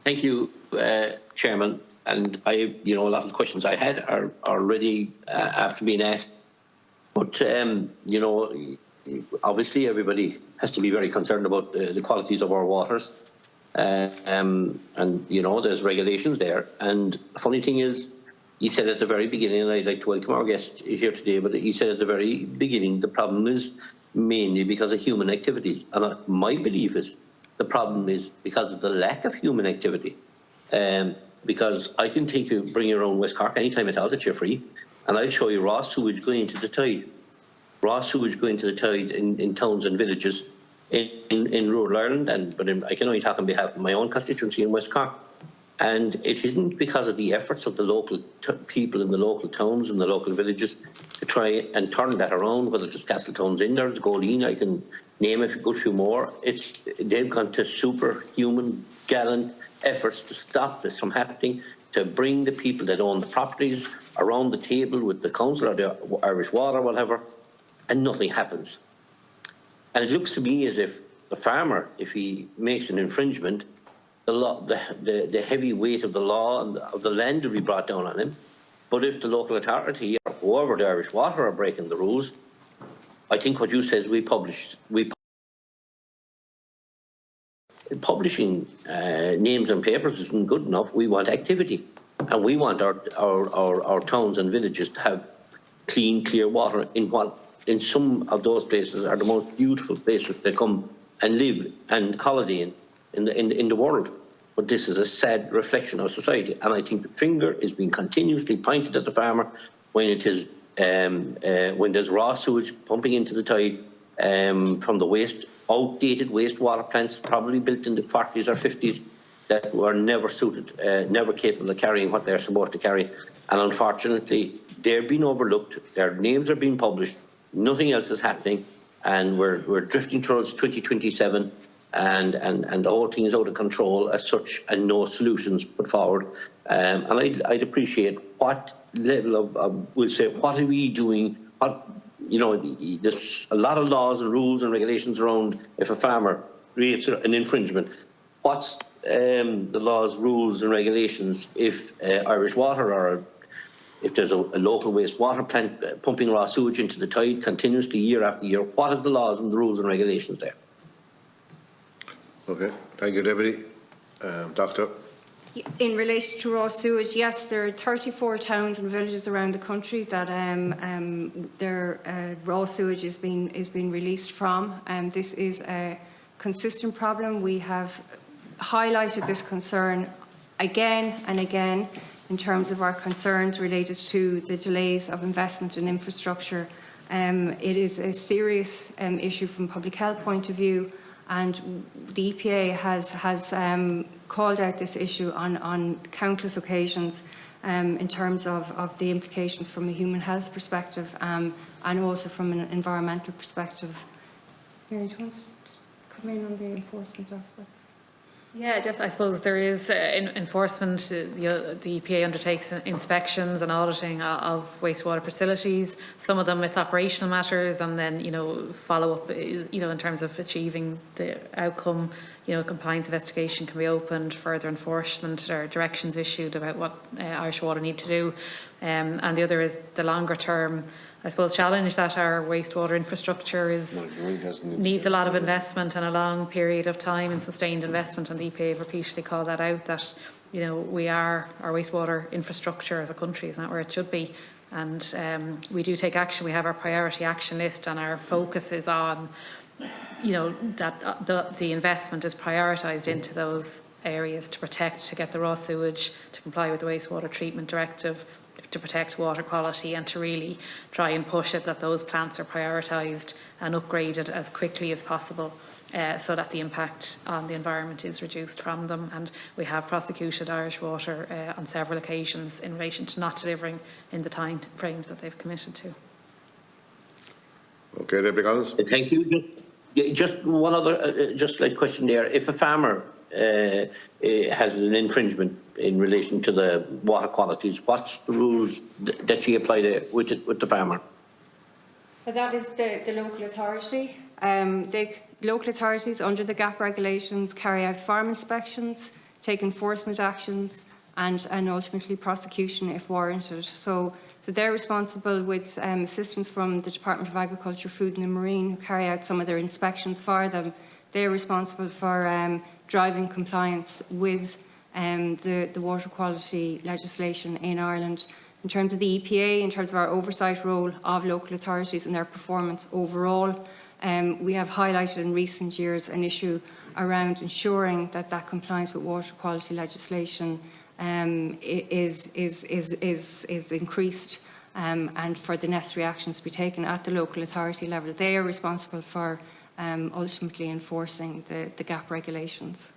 Thank you, Chairman. And a lot of the questions I had are already after being asked. But obviously everybody has to be very concerned about the qualities of our waters, and there's regulations there. And the funny thing is, he said at the very beginning, and I'd like to welcome our guest here today, but he said at the very beginning the problem is mainly because of human activities. And my belief is the problem is because of the lack of human activity. Because I can bring you around West Cork anytime at all that you're free, and I'll show you raw sewage going into the tide. Raw sewage going to the tide in towns and villages in rural Ireland, but I can only talk on behalf of my own constituency in West Cork. And it isn't because of the efforts of the local people in the local towns and the local villages to try and turn that around, whether it's Castletown's in there, it's Goleen, I can name a good few more. They've gone to superhuman, gallant efforts to stop this from happening, to bring the people that own the properties around the table with the council or the Irish Water, whatever, and nothing happens. And it looks to me as if the farmer, if he makes an infringement, the heavy weight of the law and of the land will be brought down on him. But if the local authority or whoever, the Irish Water, are breaking the rules, I think what you say is publishing names on papers isn't good enough. We want activity, and we want our towns and villages to have clean, clear water in some of those places are the most beautiful places to come and live and holiday in the world. But this is a sad reflection of society, and I think the finger is being continuously pointed at the farmer when it is when there's raw sewage pumping into the tide from the outdated wastewater plants, probably built in the 40s or 50s, that were never suited, never capable of carrying what they're supposed to carry. And unfortunately, they're being overlooked. Their names are being published. Nothing else is happening, and we're drifting towards 2027. And the whole thing is out of control as such, and no solutions put forward. And I'd appreciate what level of we'll say, what are we doing? There's a lot of laws and rules and regulations around if a farmer creates an infringement. What's the laws, rules and regulations if Irish Water or if there's a local wastewater plant pumping raw sewage into the tide continuously year after year? What is the laws and the rules and regulations there? Okay, thank you, Deputy. Doctor. In relation to raw sewage, yes, there are 34 towns and villages around the country that their raw sewage is being released from. This is a consistent problem. We have highlighted this concern again and again in terms of our concerns related to the delays of investment in infrastructure. It is a serious issue from a public health point of view, and the EPA has called out this issue on countless occasions in terms of the implications from a human health perspective and also from an environmental perspective. Mary, do you want to come in on the enforcement aspects? Yeah, I suppose there is enforcement. The EPA undertakes inspections and auditing of wastewater facilities. Some of them it's operational matters, and then follow up. In terms of achieving the outcome, compliance investigation can be opened, further enforcement or directions issued about what Irish Water need to do, and the other is the longer term, I suppose, challenge that our wastewater infrastructure needs a lot of investment and a long period of time and sustained investment, and the EPA have repeatedly called that out, that our wastewater infrastructure as a country is not where it should be, and we do take action. We have our priority action list, and our focus is on that the investment is prioritised into those areas to get the raw sewage, to comply with the wastewater treatment directive, to protect water quality, and to really try and push it that those plants are prioritised and upgraded as quickly as possible, so that the impact on the environment is reduced from them. And we have prosecuted Irish Water on several occasions in relation to not delivering in the time frames that they've committed to. Okay, Deputy Collins. Thank you. Just one other question there. If a farmer has an infringement in relation to the water qualities, what's the rules that you apply there with the farmer? Well, that is the local authority. The local authorities under the GAP regulations carry out farm inspections. take enforcement actions, and ultimately prosecution if warranted. So they're responsible, with assistance from the Department of Agriculture, Food and the Marine, who carry out some of their inspections for them. They're responsible for driving compliance with the water quality legislation in Ireland. In terms of the EPA, in terms of our oversight role of local authorities and their performance overall, we have highlighted in recent years an issue around ensuring that compliance with water quality legislation is increased, and for the necessary actions to be taken at the local authority level. They are responsible for ultimately enforcing the GAP regulations.